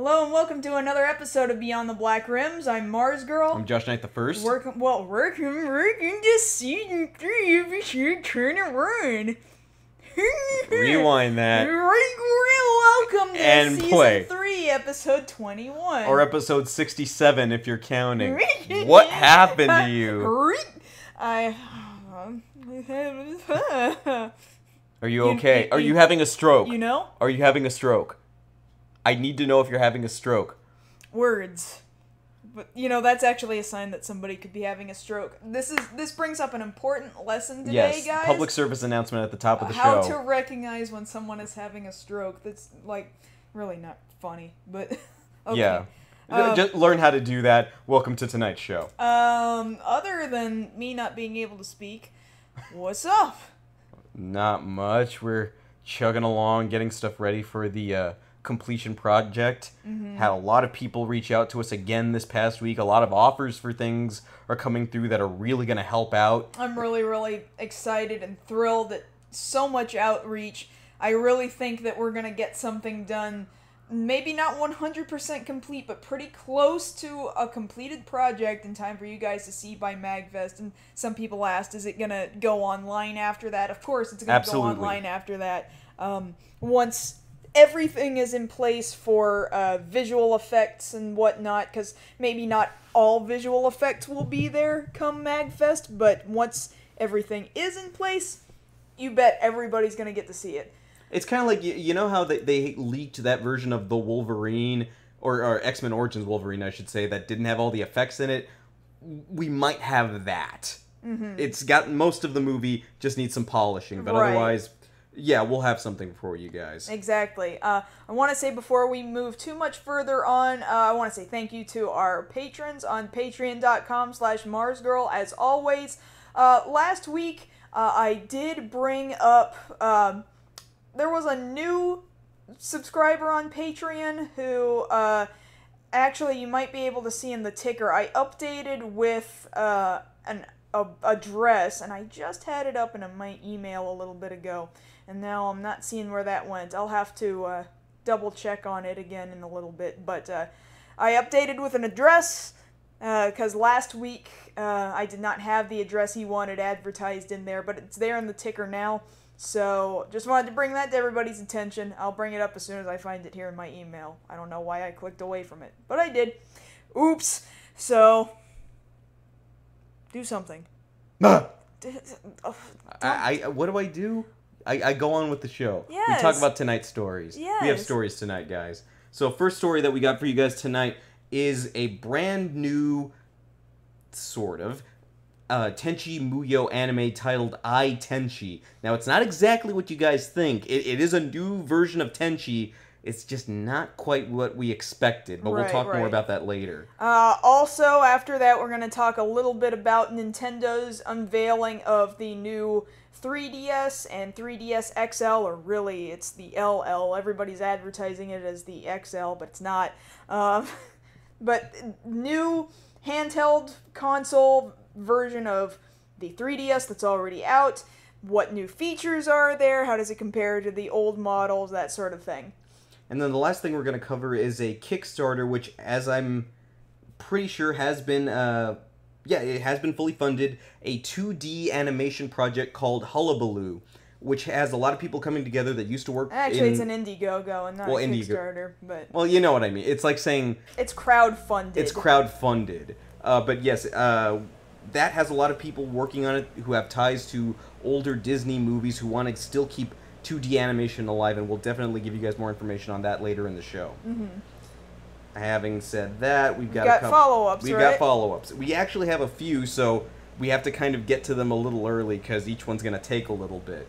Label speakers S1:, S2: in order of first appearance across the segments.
S1: Hello and welcome to another episode of Beyond the Black Rims. I'm Mars Girl.
S2: I'm Josh Knight the First.
S1: Welcome to season 3 episode Turn and Run.
S2: Rewind that.
S1: Welcome to
S2: And
S1: season
S2: play.
S1: 3 episode 21.
S2: Or episode 67 if you're counting. What happened to you? Are you okay? Are you having a stroke?
S1: You know?
S2: Are you having a stroke? I need to know if you're having a stroke.
S1: Words. But, you know, that's actually a sign that somebody could be having a stroke. This brings up an important lesson today, guys.
S2: Public service announcement at the top of the
S1: How
S2: show.
S1: to recognize when someone is having a stroke. That's, like, really not funny, but okay.
S2: Yeah. Just learn how to do that. Welcome to tonight's show.
S1: Other than me not being able to speak, what's up?
S2: Not much. We're chugging along, getting stuff ready for the completion project. Had a lot of people reach out to us again this past week. A lot of offers for things are coming through that are really going to help out.
S1: I'm really, really excited and thrilled at so much outreach. I really think that we're going to get something done, maybe not 100% complete, but pretty close to a completed project in time for you guys to see by MagFest. And some people asked, is it going to go online after that? Of course it's going to go online after that. Once everything is in place for visual effects and whatnot, because maybe not all visual effects will be there come MagFest, but once everything is in place, you bet everybody's going to get to see it.
S2: It's kind of like, you know how they leaked that version of the Wolverine, or X-Men Origins Wolverine, I should say, that didn't have all the effects in it? We might have that. It's got most of the movie, just needs some polishing, but otherwise, yeah, we'll have something for you guys.
S1: Exactly. I want to say before we move too much further on, I want to say thank you to our patrons on patreon.com/MarsGirl. As always, last week I did bring up, there was a new subscriber on Patreon who, actually you might be able to see in the ticker, I updated with an address, and I just had it up in my email a little bit ago. And now I'm not seeing where that went. I'll have to double check on it again in a little bit. But I updated with an address because last week I did not have the address he wanted advertised in there, but it's there in the ticker now. So just wanted to bring that to everybody's attention. I'll bring it up as soon as I find it here in my email. I don't know why I clicked away from it, but I did. Oops. So do something.
S2: What do I do? I go on with the show.
S1: Yes.
S2: We talk about tonight's stories.
S1: Yes.
S2: We have stories tonight, guys. So first story that we got for you guys tonight is a brand new, sort of, Tenchi Muyo anime titled I, Tenchi. Now, it's not exactly what you guys think. It is a new version of Tenchi. It's just not quite what we expected, but we'll talk more about that later.
S1: Also, after that, we're going to talk a little bit about Nintendo's unveiling of the new 3DS and 3DS XL, or really, it's the LL. Everybody's advertising it as the XL, but it's not. But new handheld console version of the 3DS that's already out. What new features are there? How does it compare to the old models? That sort of thing.
S2: And then the last thing we're going to cover is a Kickstarter, which, as I'm pretty sure, has been, it has been fully funded, a 2D animation project called Hullabaloo, which has a lot of people coming together that used to work
S1: Actually, it's an IndieGoGo and not a Kickstarter, but...
S2: Well, you know what I mean. It's like saying...
S1: It's crowdfunded.
S2: It's crowdfunded. But yes, that has a lot of people working on it who have ties to older Disney movies who want to still keep 2D animation alive, and we'll definitely give you guys more information on that later in the show. Having said that, we've got
S1: follow-ups,
S2: We've got follow-ups. We actually have a few, so we have to kind of get to them a little early because each one's going to take a little bit.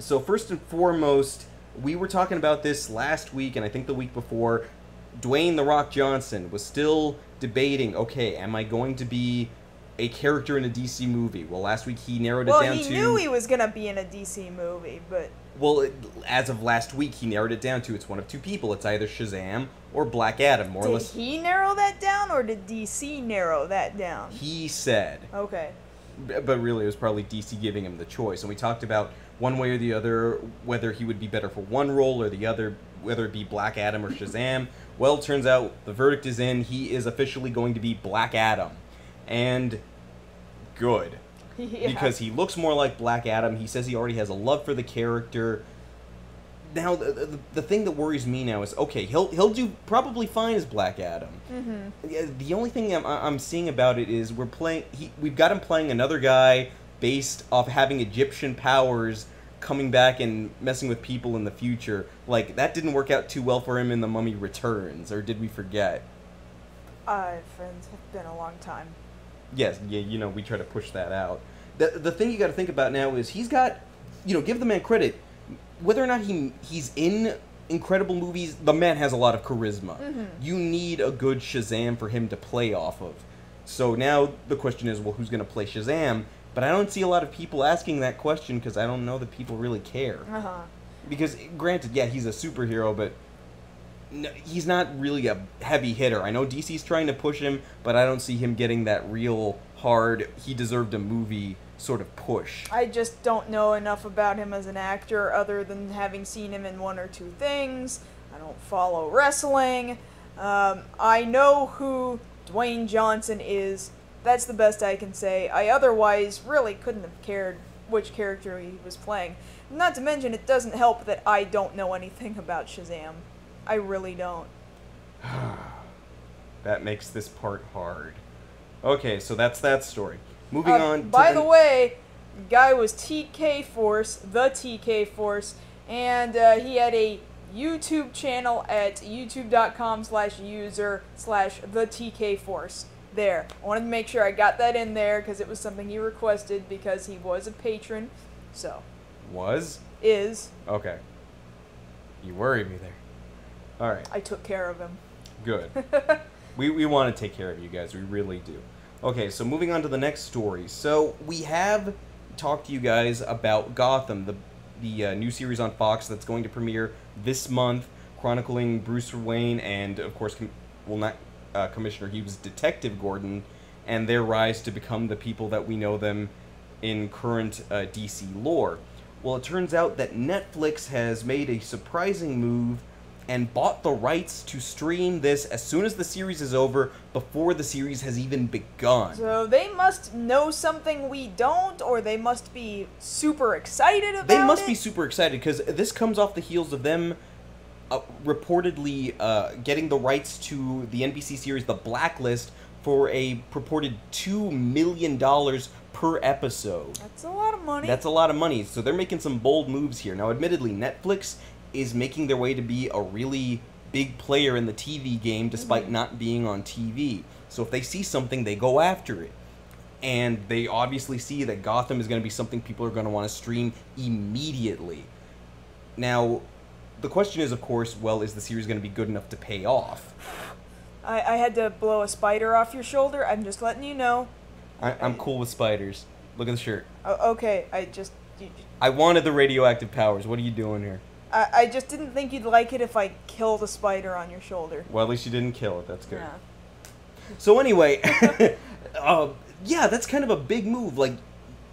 S2: So first and foremost, we were talking about this last week, and I think the week before. Dwayne "The Rock" Johnson was still debating, okay, am I going to be a character in a DC movie? Well, last week he narrowed it down to...
S1: Well, he knew he was going to be in a DC movie, but...
S2: Well, as of last week, he narrowed it down to it's one of two people. It's either Shazam or Black Adam, more or less.
S1: Did he narrow that down, or did DC narrow that down?
S2: He said.
S1: Okay.
S2: But really, it was probably DC giving him the choice. And we talked about one way or the other, whether he would be better for one role or the other, whether it be Black Adam or Shazam. Well, it turns out the verdict is in. He is officially going to be Black Adam. And good.
S1: Yeah.
S2: Because he looks more like Black Adam. He says he already has a love for the character. Now, the thing that worries me now is, okay, he'll do probably fine as Black Adam. Mm-hmm. The only thing I'm seeing about it is we've got him playing another guy based off having Egyptian powers coming back and messing with people in the future. Like, that didn't work out too well for him in The Mummy Returns, or did we forget?
S1: Friends, it's been a long time.
S2: Yes, yeah, we try to push that out. The thing you got to think about now is he's got, give the man credit. Whether or not he's in incredible movies, the man has a lot of charisma. Mm-hmm. You need a good Shazam for him to play off of. So now the question is, well, who's going to play Shazam? But I don't see a lot of people asking that question because I don't know that people really care. Uh-huh. Because, granted, yeah, he's a superhero, but no, he's not really a heavy hitter. I know DC's trying to push him, but I don't see him getting that real hard, he deserved a movie sort of push.
S1: I just don't know enough about him as an actor other than having seen him in one or two things. I don't follow wrestling. I know who Dwayne Johnson is. That's the best I can say. I otherwise really couldn't have cared which character he was playing. Not to mention, it doesn't help that I don't know anything about Shazam. I really don't.
S2: That makes this part hard. Okay, so that's that story. Moving on.
S1: By the way, the guy was TK Force, the TK Force, and he had a YouTube channel at youtube.com/user/the TK Force. There. I wanted to make sure I got that in there because it was something he requested because he was a patron. So.
S2: Was?
S1: Is.
S2: Okay. You worried me there. Alright.
S1: I took care of him.
S2: Good. We want to take care of you guys. We really do. Okay, so moving on to the next story. So we have talked to you guys about Gotham, the new series on Fox that's going to premiere this month, chronicling Bruce Wayne and, of course, Commissioner, he was Detective Gordon, and their rise to become the people that we know them in current DC lore. Well, it turns out that Netflix has made a surprising move and bought the rights to stream this as soon as the series is over, before the series has even begun.
S1: So they must know something we don't, or they must be super excited about it?
S2: They must be super excited, because this comes off the heels of them reportedly getting the rights to the NBC series The Blacklist for a purported $2 million per episode.
S1: That's a lot of money.
S2: That's a lot of money. So they're making some bold moves here. Now, admittedly, Netflix is making their way to be a really big player in the TV game despite not being on TV. So if they see something, they go after it. And they obviously see that Gotham is going to be something people are going to want to stream immediately. Now, the question is, of course, well, is the series going to be good enough to pay off?
S1: I had to blow a spider off your shoulder. I'm just letting you know.
S2: I'm cool with spiders. Look at the shirt.
S1: Okay,
S2: I wanted the radioactive powers. What are you doing here?
S1: I just didn't think you'd like it if I killed a spider on your shoulder.
S2: Well, at least you didn't kill it. That's good.
S1: Yeah.
S2: So anyway, yeah, that's kind of a big move, like,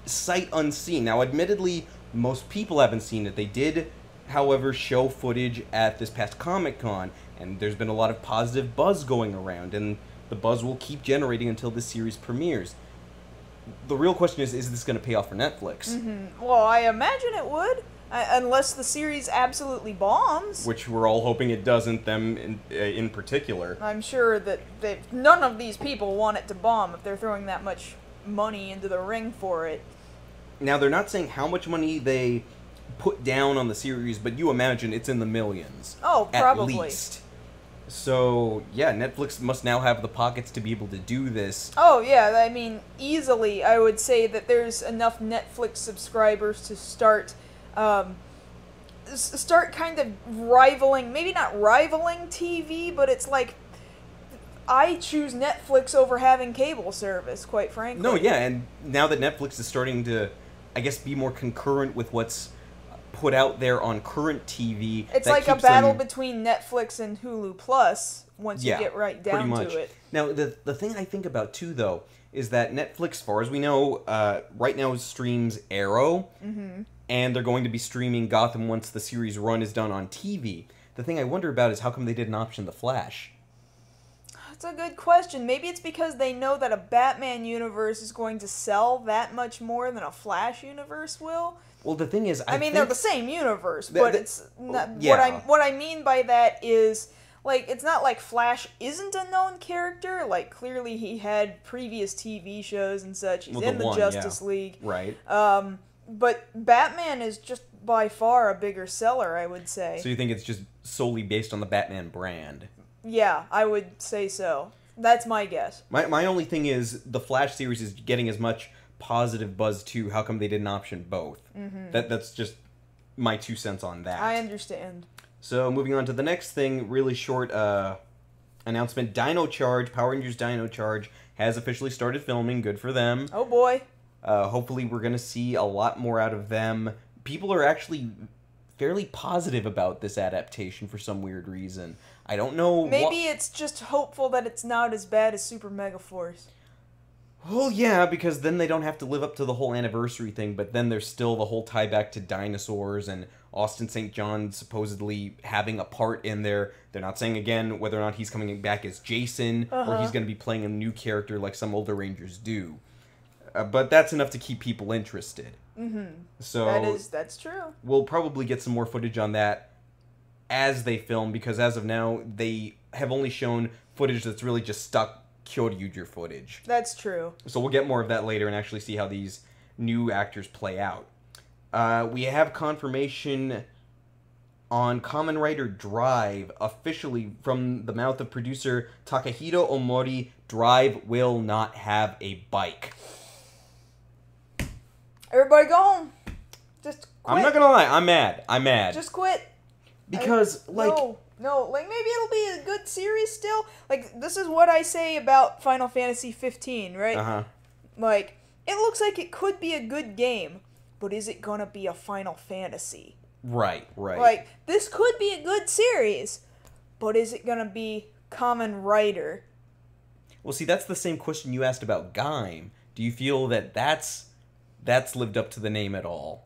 S2: sight unseen. Now, admittedly, most people haven't seen it. They did, however, show footage at this past Comic-Con, and there's been a lot of positive buzz going around, and the buzz will keep generating until this series premieres. The real question is this going to pay off for Netflix?
S1: Mm-hmm. Well, I imagine it would. Unless the series absolutely bombs.
S2: Which we're all hoping it doesn't, them in particular.
S1: I'm sure that none of these people want it to bomb if they're throwing that much money into the ring for it.
S2: Now, they're not saying how much money they put down on the series, but you imagine it's in the millions.
S1: Oh, probably.
S2: At least. So, yeah, Netflix must now have the pockets to be able to do this.
S1: Oh, yeah, I mean, easily, I would say that there's enough Netflix subscribers to start kind of rivaling, maybe not rivaling TV, but it's like, I choose Netflix over having cable service, quite frankly.
S2: No, yeah, and now that Netflix is starting to, I guess, be more concurrent with what's put out there on current TV.
S1: It's like a battle between Netflix and Hulu Plus, once you get right down to it.
S2: Now, the thing I think about, too, though, is that Netflix, as far as we know, right now streams Arrow. Mm-hmm. and they're going to be streaming Gotham once the series run is done on TV. The thing I wonder about is how come they didn't option The Flash?
S1: That's a good question. Maybe it's because they know that a Batman universe is going to sell that much more than a Flash universe will.
S2: Well, the thing is, I
S1: mean,
S2: think
S1: they're the same universe, but it's not, what I mean by that is, like, it's not like Flash isn't a known character. Like, clearly he had previous TV shows and such. He's in the Justice League.
S2: Right.
S1: But Batman is just by far a bigger seller, I would say.
S2: So you think it's just solely based on the Batman brand?
S1: Yeah, I would say so. That's my guess.
S2: My only thing is, the Flash series is getting as much positive buzz too. How come they didn't option both? Mm-hmm. That's just my 2 cents on that.
S1: I understand.
S2: So moving on to the next thing, really short announcement. Dino Charge, Power Rangers Dino Charge, has officially started filming. Good for them.
S1: Oh boy.
S2: Hopefully we're going to see a lot more out of them. People are actually fairly positive about this adaptation for some weird reason. I don't know.
S1: Maybe it's just hopeful that it's not as bad as Super Megaforce.
S2: Well, yeah, because then they don't have to live up to the whole anniversary thing, but then there's still the whole tie back to dinosaurs and Austin St. John supposedly having a part in there. They're not saying, again, whether or not he's coming back as Jason or he's going to be playing a new character like some older Rangers do. But that's enough to keep people interested. Mm-hmm. So
S1: that's true.
S2: We'll probably get some more footage on that as they film, because as of now, they have only shown footage that's really just stuck Kyoryuger footage.
S1: That's true.
S2: So we'll get more of that later and actually see how these new actors play out. We have confirmation on Kamen Rider Drive, officially from the mouth of producer Takahito Omori. Drive will not have a bike.
S1: Everybody go home. Just quit.
S2: I'm not gonna lie, I'm mad.
S1: Just quit.
S2: Because,
S1: No, like, maybe it'll be a good series still. Like, this is what I say about Final Fantasy 15, right?
S2: Uh-huh.
S1: Like, it looks like it could be a good game, but is it gonna be a Final Fantasy?
S2: Right.
S1: Like, this could be a good series, but is it gonna be Kamen Rider?
S2: Well, see, that's the same question you asked about Gaim. Do you feel that that's lived up to the name at all?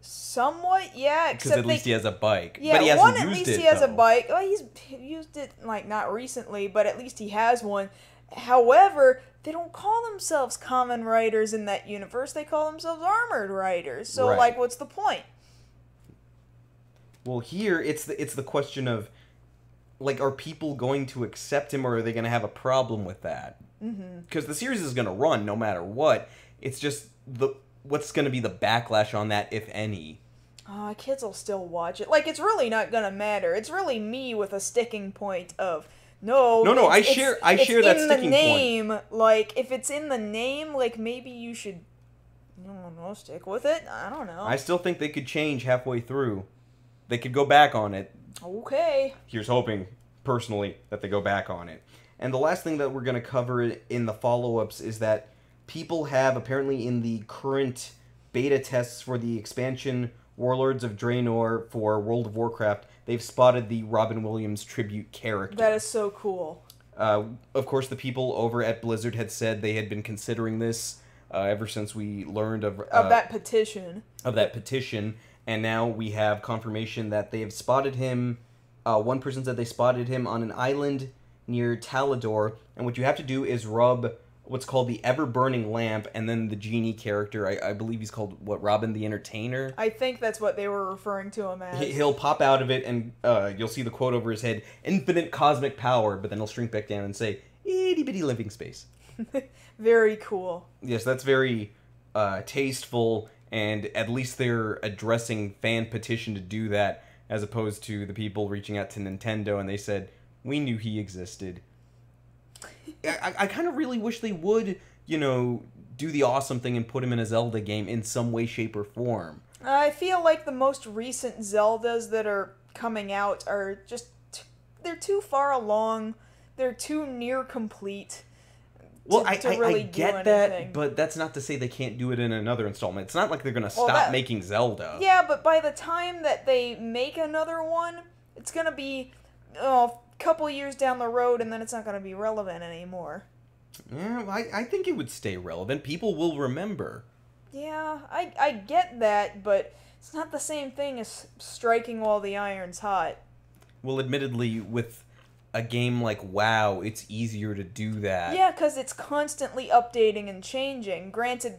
S1: Somewhat, yeah.
S2: Because at least he has a bike.
S1: Yeah,
S2: but he hasn't
S1: at
S2: used
S1: least
S2: it,
S1: he has
S2: though.
S1: a bike. Well, he's used it, like, not recently, but at least he has one. However, they don't call themselves Kamen Riders in that universe. They call themselves Armored Riders. So,
S2: Right.
S1: like, what's the point?
S2: Well, here, it's the question of, like, are people going to accept him, or are they going to have a problem with that? Because the series is going to run no matter what. It's just what's going to be the backlash on that, if any.
S1: Kids will still watch it. Like, it's really not gonna matter. It's really me with a sticking point of, no,
S2: I share that sticking point.
S1: It's in the name. Like, if it's in the name, like, maybe you should, I don't know, stick with it. I don't know.
S2: I still think they could change halfway through. They could go back on it.
S1: Okay.
S2: Here's hoping, personally, that they go back on it. And the last thing that we're going to cover in the follow-ups is that people have, apparently in the current beta tests for the expansion Warlords of Draenor for World of Warcraft, they've spotted the Robin Williams tribute character.
S1: That is so cool.
S2: Of course, the people over at Blizzard had said they had been considering this ever since we learned of
S1: that petition.
S2: And now we have confirmation that they have spotted him. One person said they spotted him on an island near Talador, and what you have to do is rub what's called the ever-burning lamp, and then the genie character, I believe he's called, Robin the Entertainer?
S1: I think that's what they were referring to him as.
S2: He'll pop out of it, and you'll see the quote over his head, "Infinite cosmic power," but then he'll shrink back down and say, "Itty-bitty living space."
S1: Very cool.
S2: Yes, that's very tasteful, and at least they're addressing fan petition to do that, as opposed to the people reaching out to Nintendo, and they said, "We knew he existed." I kind of really wish they would, do the awesome thing and put him in a Zelda game in some way, shape, or form.
S1: I feel like the most recent Zeldas that are coming out are just, they're too far along, they're too near complete.
S2: Well, I get that, but that's not to say they can't do it in another installment. It's not like they're going to stop making Zelda.
S1: Yeah, but by the time that they make another one, it's going to be a couple years down the road, and then it's not going to be relevant anymore.
S2: Yeah, I think it would stay relevant. People will remember.
S1: Yeah, I get that, but it's not the same thing as striking while the iron's hot.
S2: Well, admittedly, with a game like WoW, it's easier to do that.
S1: Yeah, because it's constantly updating and changing. Granted,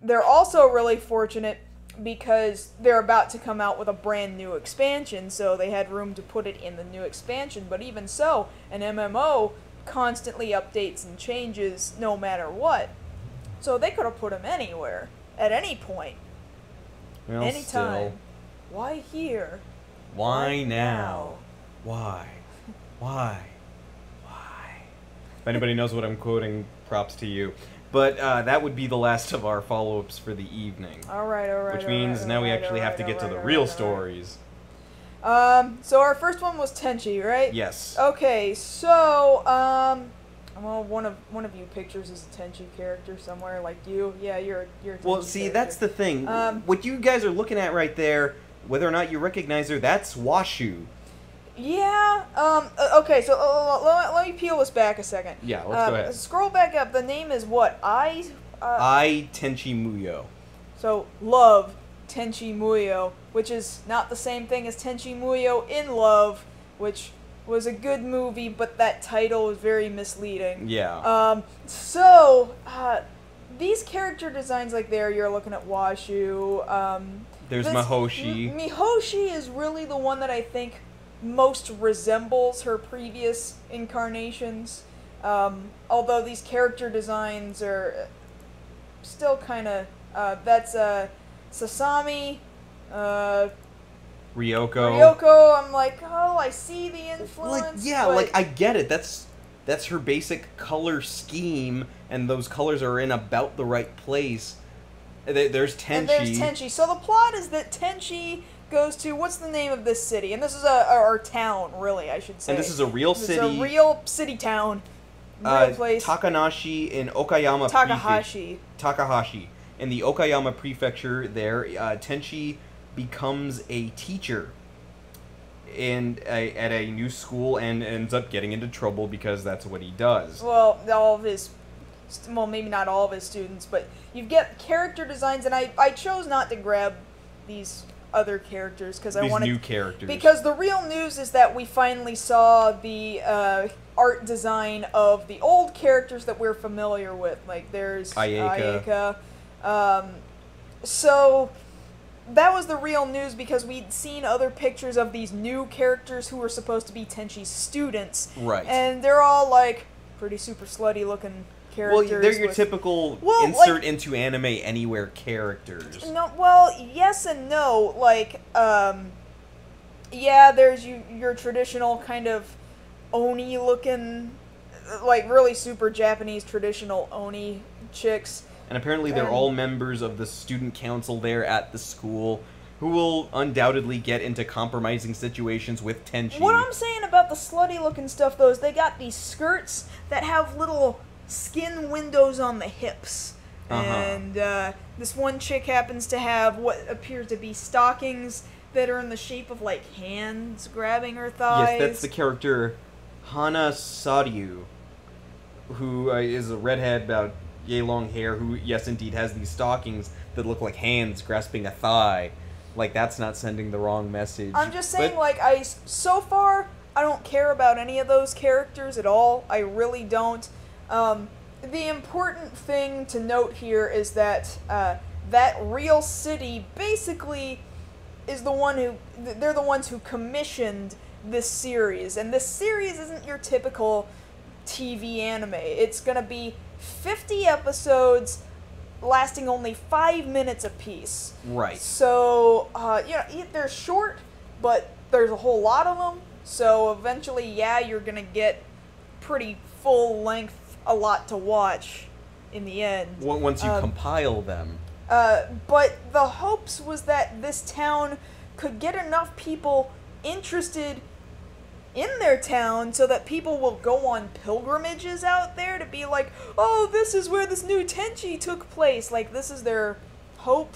S1: they're also really fortunate because they're about to come out with a brand new expansion, so they had room to put it in the new expansion. But even so, an MMO constantly updates and changes no matter what. So they could have put them anywhere, at any point,
S2: Well,
S1: anytime.
S2: still.
S1: Why here?
S2: Why now? Why? Why? Why? If anybody knows what I'm quoting, props to you. But that would be the last of our follow-ups for the evening.
S1: Alright.
S2: Which means now we actually have to get to the real stories.
S1: So our first one was Tenchi, right?
S2: Yes.
S1: Okay, so, well, one of you pictures is a Tenchi character somewhere, like you. Yeah, you're a Tenchi
S2: Well, see,
S1: character.
S2: that's the thing. What you guys are looking at right there, whether or not you recognize her, that's Washu.
S1: Yeah, okay, so let me peel this back a second.
S2: Yeah, let's go ahead.
S1: Scroll back up. The name is what?
S2: I, Tenchi Muyo.
S1: So, Love, Tenchi Muyo, which is not the same thing as Tenchi Muyo in Love, which was a good movie, but that title was very misleading.
S2: Yeah.
S1: These character designs, like there, you're looking at Washu.
S2: There's Mihoshi.
S1: Mihoshi is really the one that I think most resembles her previous incarnations. Although these character designs are still kind of, that's Sasami, Ryoko, I'm like, oh, I see the influence.
S2: Like, yeah, like, I get it. That's her basic color scheme, and those colors are in about the right place. There's Tenchi.
S1: And there's Tenchi. So the plot is that Tenchi goes to, what's the name of this city? And this is our town, really, I should say.
S2: And this is a real city.
S1: It's a real city town. Real place.
S2: Takanashi in Okayama
S1: Takahashi.
S2: Takahashi. In the Okayama prefecture there, Tenchi becomes a teacher at a new school and ends up getting into trouble because that's what he does.
S1: Well, maybe not all of his students, but you get character designs, and I chose not to grab these other characters because I wanted
S2: new characters.
S1: Because the real news is that we finally saw the art design of the old characters that we're familiar with. Like there's Ayaka. So that was the real news because we'd seen other pictures of these new characters who were supposed to be Tenchi's students.
S2: Right.
S1: And they're all like pretty super slutty looking characters.
S2: Well, they're your typical insert into anime anywhere characters.
S1: No, well, yes and no. Like, yeah, there's your traditional kind of Oni looking, like really super Japanese traditional Oni chicks.
S2: And apparently they're all members of the student council there at the school, who will undoubtedly get into compromising situations with Tenchi.
S1: What I'm saying about the slutty-looking stuff, though, is they got these skirts that have little skin windows on the hips. And this one chick happens to have what appears to be stockings that are in the shape of, like, hands grabbing her thighs.
S2: Yes, that's the character Hana Saryu, who is a redhead about yay long hair, who, yes, indeed, has these stockings that look like hands grasping a thigh. Like, that's not sending the wrong message.
S1: I'm just saying, so far, I don't care about any of those characters at all. I really don't. The important thing to note here is that, that real city basically is the one who, they're the ones who commissioned this series. And this series isn't your typical TV anime. It's gonna be 50 episodes lasting only 5 minutes apiece.
S2: Right.
S1: So, they're short, but there's a whole lot of them. So eventually, yeah, you're going to get pretty full length, a lot to watch in the end.
S2: Once you compile them.
S1: But the hopes was that this town could get enough people interested in their town so that people will go on pilgrimages out there to be like, oh, this is where this new Tenchi took place. Like, this is their hope.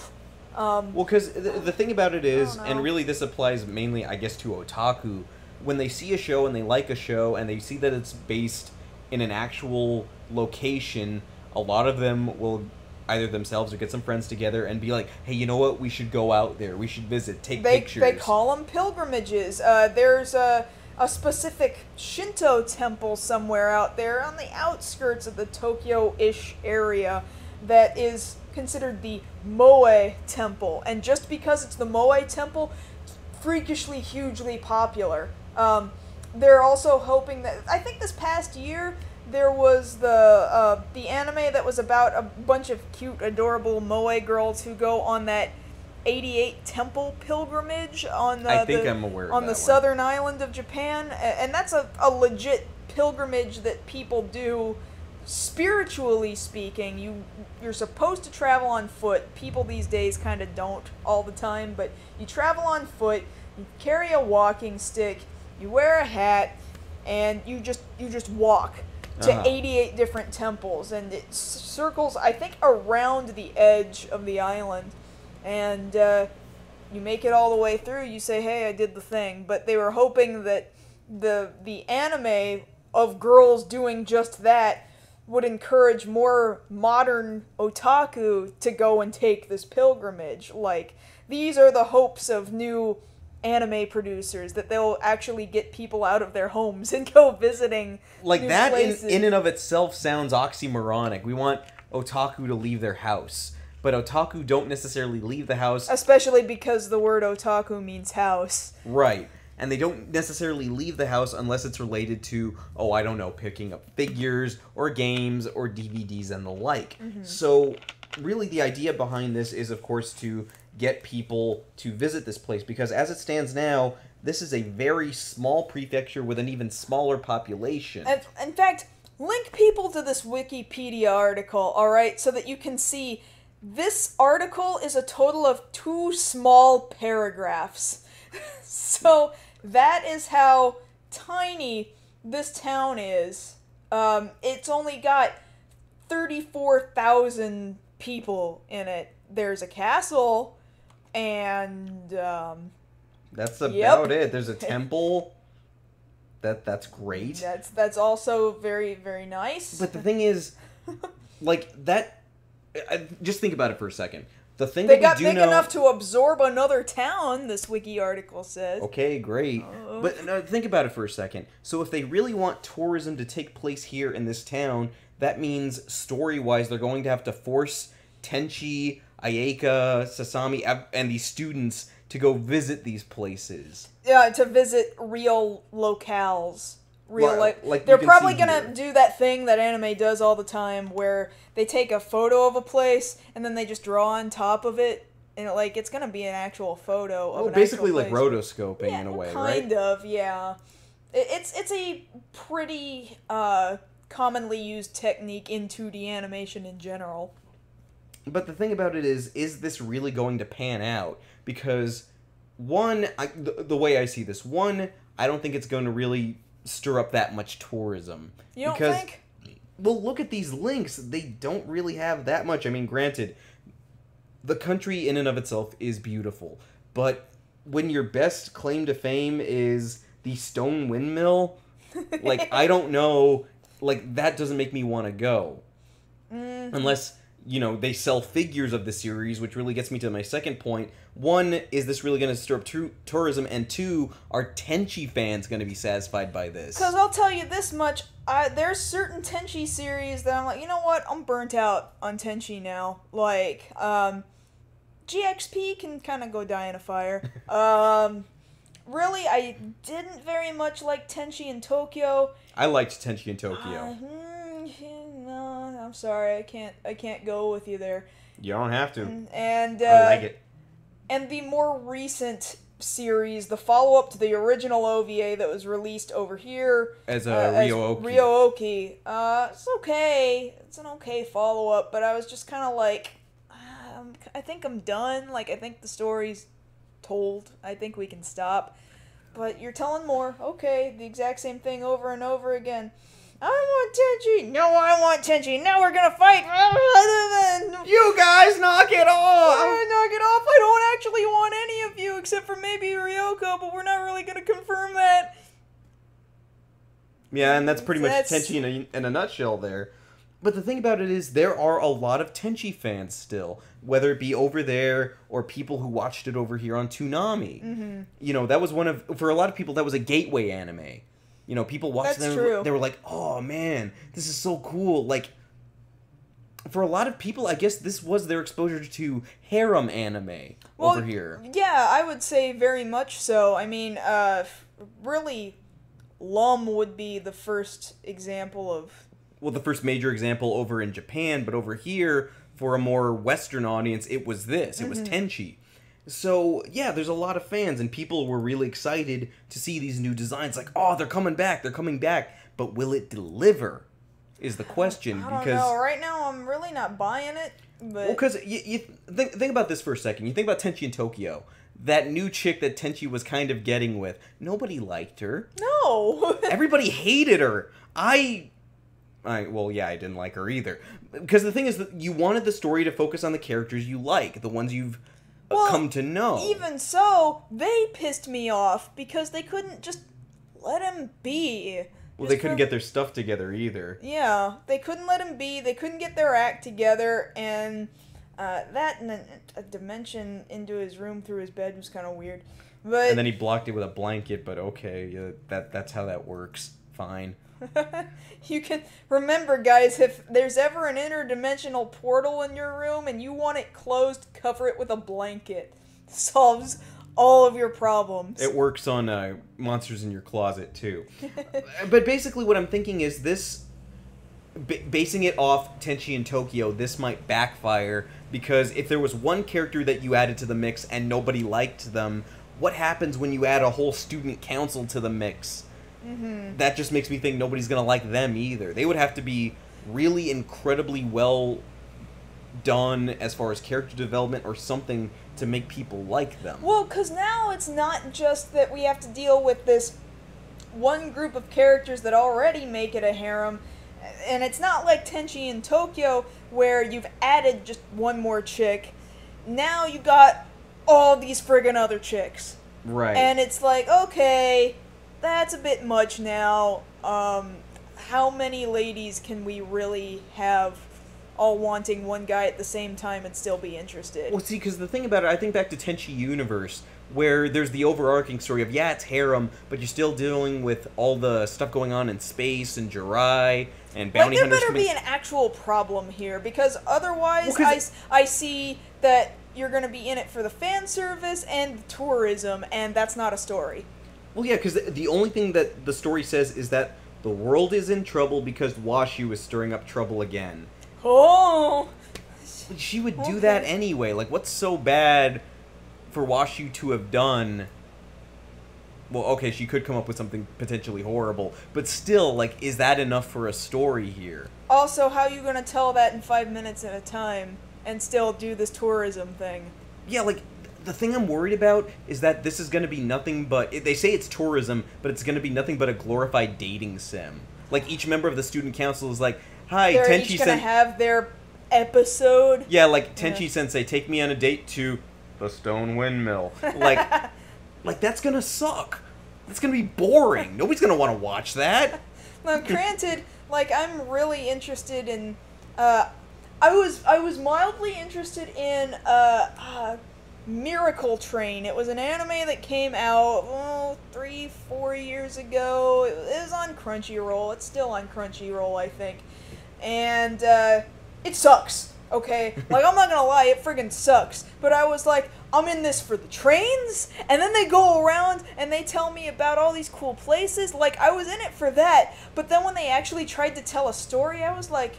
S2: Well, because the thing about it is, and really this applies mainly, I guess, to otaku, when they see a show and they like a show and they see that it's based in an actual location, a lot of them will either themselves or get some friends together and be like, hey, you know what? We should go out there. We should visit, take pictures.
S1: They call them pilgrimages. There's a specific Shinto temple somewhere out there on the outskirts of the Tokyo-ish area that is considered the Moe Temple. And just because it's the Moe Temple, it's freakishly hugely popular. They're also hoping that, I think this past year, there was the anime that was about a bunch of cute, adorable Moe girls who go on that 88 temple pilgrimage on
S2: I'm aware
S1: on
S2: of
S1: the
S2: that
S1: southern island of Japan, and that's a legit pilgrimage that people do. Spiritually speaking, you're supposed to travel on foot. People these days kind of don't all the time, but you travel on foot. You carry a walking stick. You wear a hat, and you just walk to 88 different temples, and it circles, I think, around the edge of the island. And you make it all the way through. You say, hey, I did the thing. But they were hoping that the anime of girls doing just that would encourage more modern otaku to go and take this pilgrimage. Like, these are the hopes of new anime producers, that they'll actually get people out of their homes and go visiting
S2: like
S1: new
S2: that
S1: places.
S2: in and of itself sounds oxymoronic. We want otaku to leave their house, but otaku don't necessarily leave the house,
S1: especially because the word otaku means house.
S2: Right. And they don't necessarily leave the house unless it's related to, oh, I don't know, picking up figures or games or DVDs and the like. Mm-hmm. So really the idea behind this is, of course, to get people to visit this place, because as it stands now, this is a very small prefecture with an even smaller population.
S1: In fact, link people to this Wikipedia article, alright, so that you can see this article is a total of 2 small paragraphs. So that is how tiny this town is. It's only got 34,000 people in it. There's a castle, and
S2: that's about it. There's a temple. That's great.
S1: That's also very, very nice.
S2: But the thing is, like, that... just think about it for a second. The thing
S1: they
S2: that
S1: got big enough to absorb another town, this wiki article says.
S2: Okay, great. But no, think about it for a second. So if they really want tourism to take place here in this town, that means story-wise they're going to have to force Tenchi, Ayaka, Sasami, and these students to go visit these places.
S1: Yeah, to visit real locales.
S2: Like
S1: they're probably gonna do that thing that anime does all the time, where they take a photo of a place and then they just draw on top of it, and it's gonna be an actual photo of an
S2: basically
S1: actual
S2: like
S1: place.
S2: rotoscoping in a way, right?
S1: Kind of, yeah. It's a pretty commonly used technique in 2D animation in general.
S2: But the thing about it is this really going to pan out? Because the way I see this, I don't think it's going to really stir up that much tourism.
S1: You don't think?
S2: Well, look at these links. They don't really have that much. I mean, granted, the country in and of itself is beautiful, but when your best claim to fame is the stone windmill, like, I don't know, like, that doesn't make me want to go. Mm-hmm. Unless, they sell figures of the series, which really gets me to my second point. 1, is this really going to stir up tourism? And 2, are Tenchi fans going to be satisfied by this?
S1: Because I'll tell you this much, there's certain Tenchi series that I'm like, you know what, I'm burnt out on Tenchi now. Like, GXP can kind of go die in a fire. Really, I didn't very much like Tenchi in Tokyo.
S2: I liked Tenchi in Tokyo.
S1: No, I'm sorry, I can't go with you there.
S2: You don't have to.
S1: And
S2: I like it.
S1: And the more recent series, the follow-up to the original OVA that was released over here
S2: as Ryo-Oki.
S1: Ryo-Oki. It's okay. It's an okay follow-up, but I was just kind of like, I think I'm done. Like, I think the story's told. I think we can stop. But you're telling more. Okay, the exact same thing over and over again. I want Tenchi. No, I want Tenchi. Now we're gonna fight.
S2: You guys knock it off.
S1: Knock it off. I don't actually want any of you except for maybe Ryoko, but we're not really gonna confirm that.
S2: Yeah, and that's pretty much Tenchi in a nutshell there. But the thing about it is, there are a lot of Tenchi fans still, whether it be over there or people who watched it over here on Toonami.
S1: Mm-hmm.
S2: You know, that was for a lot of people, that was a gateway anime. You know, people watched them,
S1: true.
S2: They were like, oh man, this is so cool. Like, for a lot of people, I guess this was their exposure to harem anime over here.
S1: Yeah, I would say very much so. I mean, really, Lum would be the first example of...
S2: Well, the first major example over in Japan, but over here, for a more Western audience, it was this. It was Tenchi. So, yeah, there's a lot of fans, and people were really excited to see these new designs. Like, oh, they're coming back. But will it deliver? Is the question.
S1: I don't know. Right now, I'm really not buying it. But...
S2: Well, because you think about this for a second. You think about Tenchi in Tokyo. That new chick that Tenchi was kind of getting with. Nobody liked her.
S1: No.
S2: Everybody hated her. Well, yeah, I didn't like her either. Because the thing is that you wanted the story to focus on the characters you like. The ones you've come to know.
S1: Even so, they pissed me off because they couldn't just let him be.
S2: Well, they couldn't get their stuff together either.
S1: Yeah, they couldn't let him be. They couldn't get their act together, and that and a dimension into his room through his bed was kind of weird. But
S2: and then he blocked it with a blanket. But okay, that's how that works. Fine.
S1: You can remember, guys, if there's ever an interdimensional portal in your room and you want it closed, cover it with a blanket. Solves all of your problems.
S2: It works on monsters in your closet too. But basically, what I'm thinking is this, basing it off Tenchi in Tokyo, this might backfire because if there was one character that you added to the mix and nobody liked them, what happens when you add a whole student council to the mix? That just makes me think nobody's gonna like them either. They would have to be really incredibly well done as far as character development or something to make people like them.
S1: Well, because now it's not just that we have to deal with this one group of characters that already make it a harem, and it's not like Tenchi in Tokyo where you've added just one more chick. Now you got all these friggin' other chicks.
S2: Right.
S1: And it's like, okay, that's a bit much now. How many ladies can we really have all wanting one guy at the same time and still be interested?
S2: Well, see, because the thing about it, I think back to Tenchi Universe, where there's the overarching story of, yeah, it's harem, but you're still dealing with all the stuff going on in space and Jirai and bounty hunters.
S1: There better be an actual problem here, because otherwise I see that you're going to be in it for the fan service and the tourism, and that's not a story.
S2: Well, yeah, because the only thing that the story says is that the world is in trouble because Washu is stirring up trouble again.
S1: Oh!
S2: She would do that anyway. Like, what's so bad for Washu to have done? Well, okay, she could come up with something potentially horrible, but still, like, is that enough for a story here? Also,
S1: how are you gonna tell that in 5 minutes at a time and still do this tourism thing?
S2: Yeah, like, the thing I'm worried about is that this is gonna be nothing but... They say it's tourism, but it's gonna be nothing but a glorified dating sim. Like, each member of the student council is like, hi,
S1: They're
S2: Tenchi
S1: each gonna have their episode.
S2: Yeah, like, Tenchi Sensei, take me on a date to the Stone Windmill. Like, that's gonna suck. That's gonna be boring. Nobody's gonna want to watch that.
S1: Now, granted, like, I'm really interested in, I was mildly interested in, Miracle Train. It was an anime that came out, 3-4 years ago. It was on Crunchyroll. It's still on Crunchyroll, I think. And, it sucks, okay? Like, I'm not gonna lie, it friggin' sucks. But I was like, I'm in this for the trains? And then they go around and they tell me about all these cool places. Like, I was in it for that. But then when they actually tried to tell a story, I was like,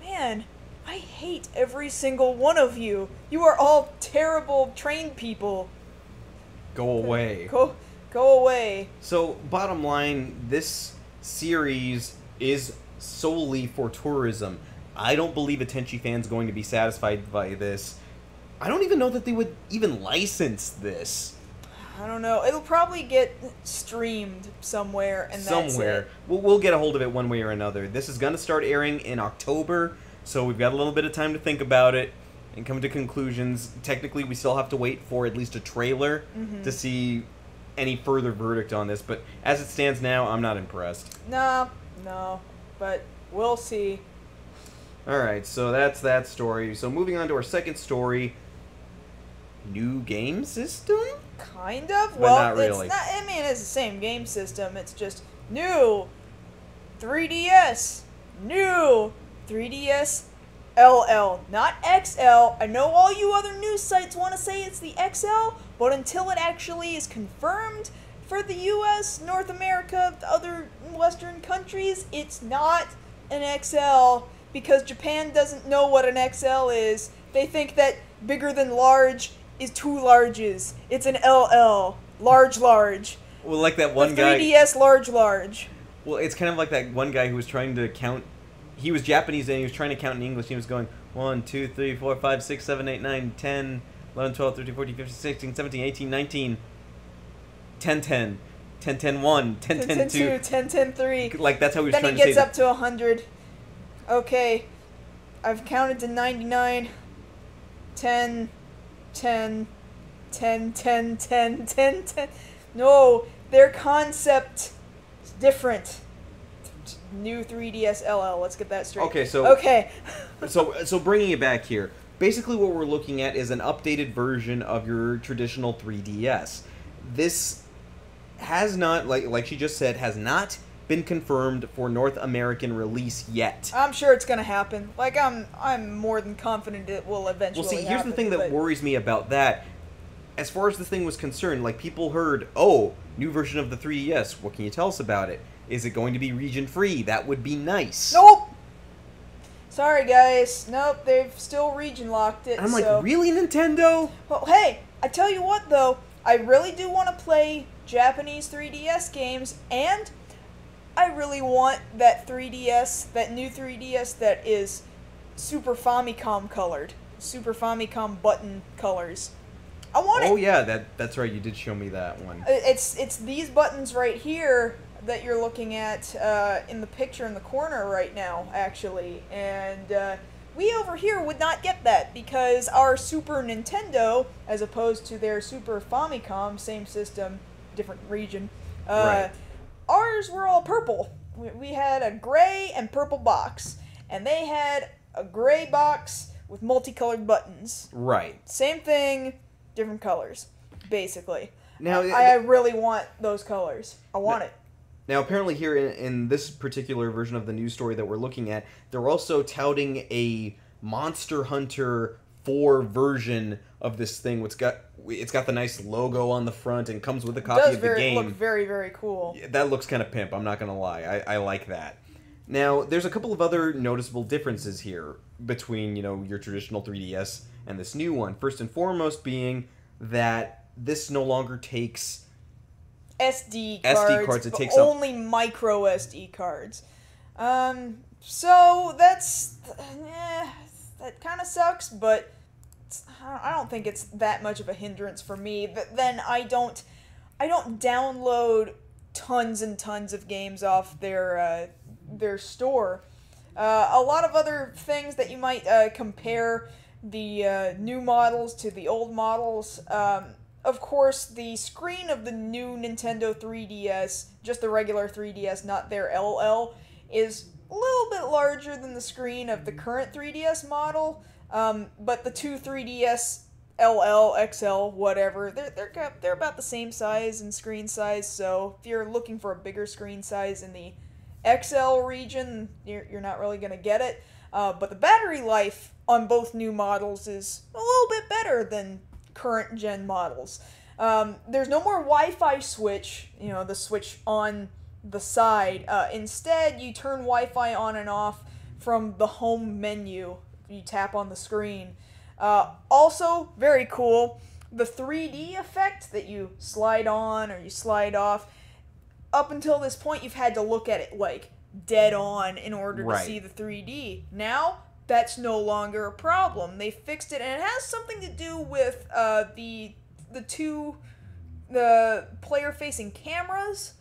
S1: man, I hate every single one of you. You are all terrible train people.
S2: Go away.
S1: Go away.
S2: So, bottom line, this series is solely for tourism. I don't believe a Tenchi fan's going to be satisfied by this. I don't even know that they would even license this.
S1: I don't know. It'll probably get streamed somewhere, and that's it.
S2: We'll get a hold of it one way or another. This is going to start airing in October, so we've got a little bit of time to think about it and come to conclusions. Technically, we still have to wait for at least a trailer to see any further verdict on this, but as it stands now, I'm not impressed.
S1: No, but we'll see.
S2: All right, so that's that story. So moving on to our second story. New game system?
S1: Kind of.
S2: But
S1: Well,
S2: not really.
S1: it's not. I mean, it's the same game system. It's just new 3DS, new 3DS LL, not XL. I know all you other news sites want to say it's the XL, but until it actually is confirmed for the US, North America, other Western countries, it's not an XL because Japan doesn't know what an XL is. They think that bigger than large is two larges. It's an LL, large.
S2: Well, like that one
S1: the
S2: guy.
S1: 3DS large.
S2: Well, it's kind of like that one guy who was trying to count. He was Japanese and he was trying to count in English. He was going 1, 2, 3, 4, 5, 6, 7, 8, 9, 10, 11, 12, 13, 14, 15, 16, 17, 18, 19, 10, 10, 10, 10, 1, 10, 10, 2,
S1: 10, 10, 3.
S2: Like, that's how he was
S1: Then
S2: trying
S1: he
S2: to say
S1: gets up to 100. Okay, I've counted to 99. 10, 10, 10, 10, 10, 10, 10. No, their concept is different. New 3DS LL. Let's get that straight.
S2: Okay, so
S1: okay.
S2: so bringing it back here. Basically, what we're looking at is an updated version of your traditional 3DS. This has not, like she just said, has not been confirmed for North American release yet.
S1: I'm sure it's gonna happen. Like I'm more than confident it will eventually.
S2: Well, see, here's
S1: happen,
S2: the thing that worries me about that. As far as the thing was concerned, like, people heard, oh, new version of the 3DS. What can you tell us about it? Is it going to be region free? That would be nice.
S1: Nope. Sorry, guys. Nope, they've still region locked it.
S2: I'm like,
S1: so.
S2: really, Nintendo?
S1: Well, hey, I tell you what, though. I really do want to play Japanese 3DS games, and I really want that 3DS, that new 3DS that is Super Famicom colored. Super Famicom button colors. I want it.
S2: Oh, yeah, that's right. You did show me that one.
S1: It's these buttons right here that you're looking at in the picture in the corner right now, actually. And we over here would not get that because our Super Nintendo, as opposed to their Super Famicom, same system, different region,
S2: Right.
S1: Ours were all purple. We had a gray and purple box, and they had a gray box with multicolored buttons.
S2: Right.
S1: Same thing, different colors, basically.
S2: Now,
S1: I really want those colors. I want it.
S2: Now, apparently here in this particular version of the news story that we're looking at, they're also touting a Monster Hunter 4 version of this thing. It's got the nice logo on the front and comes with a copy of the game.
S1: Look very, very cool.
S2: That looks kind of pimp, I'm not going to lie. I like that. Now, there's a couple of other noticeable differences here between, your traditional 3DS and this new one. First and foremost being that this no longer takes
S1: SD
S2: cards. It takes
S1: only micro SD cards. So that's that kind of sucks, but I don't think it's that much of a hindrance for me. But then I don't download tons and tons of games off their store. A lot of other things that you might compare the new models to the old models. Of course, the screen of the new Nintendo 3DS, just the regular 3DS, not their LL, is a little bit larger than the screen of the current 3DS model. But the two 3DS LL, XL, whatever, they're about the same size and screen size. So if you're looking for a bigger screen size in the XL region, you're not really gonna get it. But the battery life on both new models is a little bit better than current gen models. There's no more Wi-Fi switch, the switch on the side. Instead, you turn Wi-Fi on and off from the home menu. You tap on the screen. Also, very cool, the 3D effect that you slide on or you slide off. Up until this point, you've had to look at it like dead on in order to see the 3D. Now, that's no longer a problem. They fixed it, and it has something to do with the player-facing cameras,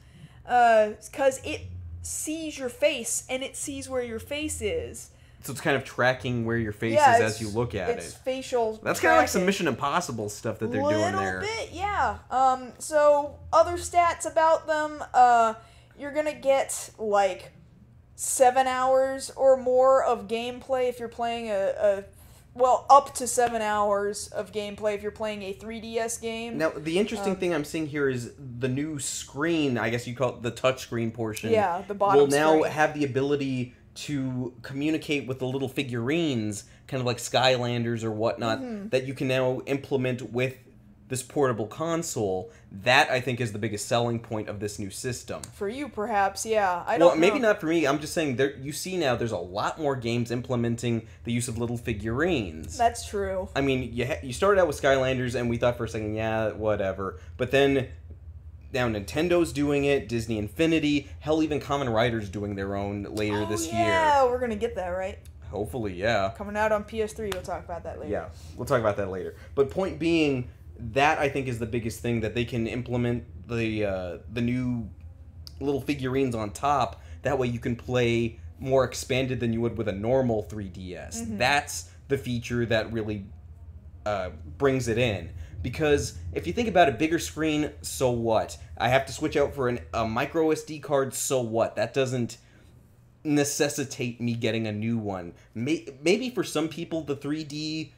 S1: because it sees your face and it sees where your face is.
S2: So it's kind of tracking where your face is as you look at
S1: it's facial.
S2: That's kind of like some Mission Impossible stuff that they're doing there.
S1: A little bit, yeah. So other stats about them, you're gonna get like 7 hours or more of gameplay if you're playing well, up to 7 hours of gameplay if you're playing a 3DS game.
S2: Now, the interesting thing I'm seeing here is the new screen, I guess you call it the touchscreen portion.
S1: Yeah, the bottom
S2: will now
S1: screen.
S2: have the ability to communicate with the little figurines, kind of like Skylanders or whatnot, that you can now implement with this portable console. That, I think, is the biggest selling point of this new system.
S1: For you, perhaps, yeah. I don't know.
S2: Maybe not for me. I'm just saying, you see now there's a lot more games implementing the use of little figurines.
S1: That's true.
S2: I mean, you started out with Skylanders, and we thought for a second, yeah, whatever. But then, now Nintendo's doing it, Disney Infinity, hell, even Kamen Rider's doing their own later this year.
S1: Yeah, we're gonna get that, right?
S2: Hopefully, yeah.
S1: Coming out on PS3, we'll talk about that later.
S2: Yeah, we'll talk about that later. But point being, that I think is the biggest thing, that they can implement the new little figurines on top. That way you can play more expanded than you would with a normal 3DS. That's the feature that really brings it in. Because if you think about it, bigger screen, so what? I have to switch out for a micro SD card, so what? That doesn't necessitate me getting a new one. Maybe for some people, the 3D,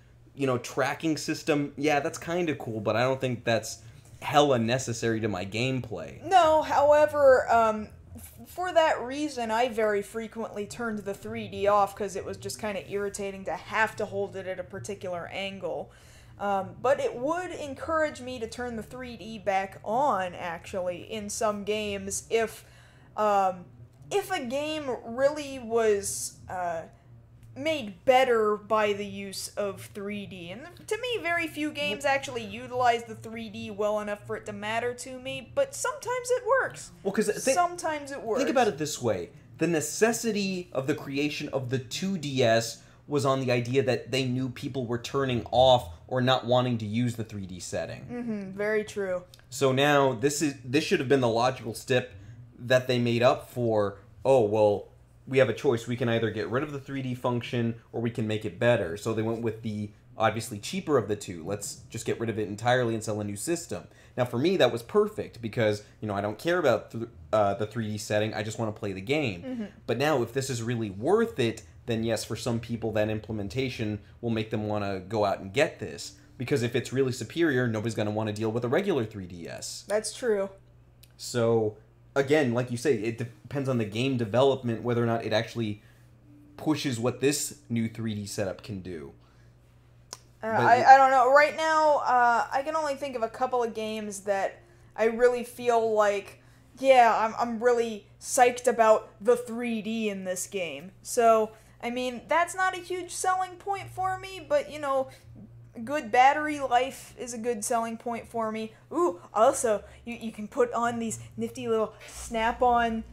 S2: tracking system, yeah, that's kind of cool, but I don't think that's hella necessary to my gameplay.
S1: No, however, for that reason, I very frequently turned the 3D off because it was just kind of irritating to have to hold it at a particular angle. But it would encourage me to turn the 3D back on, actually, in some games if a game really was made better by the use of 3D. And to me, very few games actually utilize the 3D well enough for it to matter to me, but sometimes it works.
S2: Well, because
S1: sometimes it works.
S2: Think about it this way. The necessity of the creation of the 2DS was on the idea that they knew people were turning off or not wanting to use the 3D setting.
S1: Very true.
S2: So now, this should have been the logical step that they made up for. Oh, well, we have a choice. We can either get rid of the 3D function or we can make it better. So they went with the obviously cheaper of the two. Let's just get rid of it entirely and sell a new system. Now for me that was perfect because, I don't care about the 3D setting. I just want to play the game. But now if this is really worth it, then yes, for some people that implementation will make them want to go out and get this. Because if it's really superior, nobody's going to want to deal with a regular 3DS.
S1: That's true.
S2: So again, like you say, it depends on the game development whether or not it actually pushes what this new 3D setup can do.
S1: I don't know. Right now, I can only think of a couple of games that I really feel like, yeah, I'm really psyched about the 3D in this game. So, I mean, that's not a huge selling point for me, but, good battery life is a good selling point for me. Ooh, also, you can put on these nifty little snap-on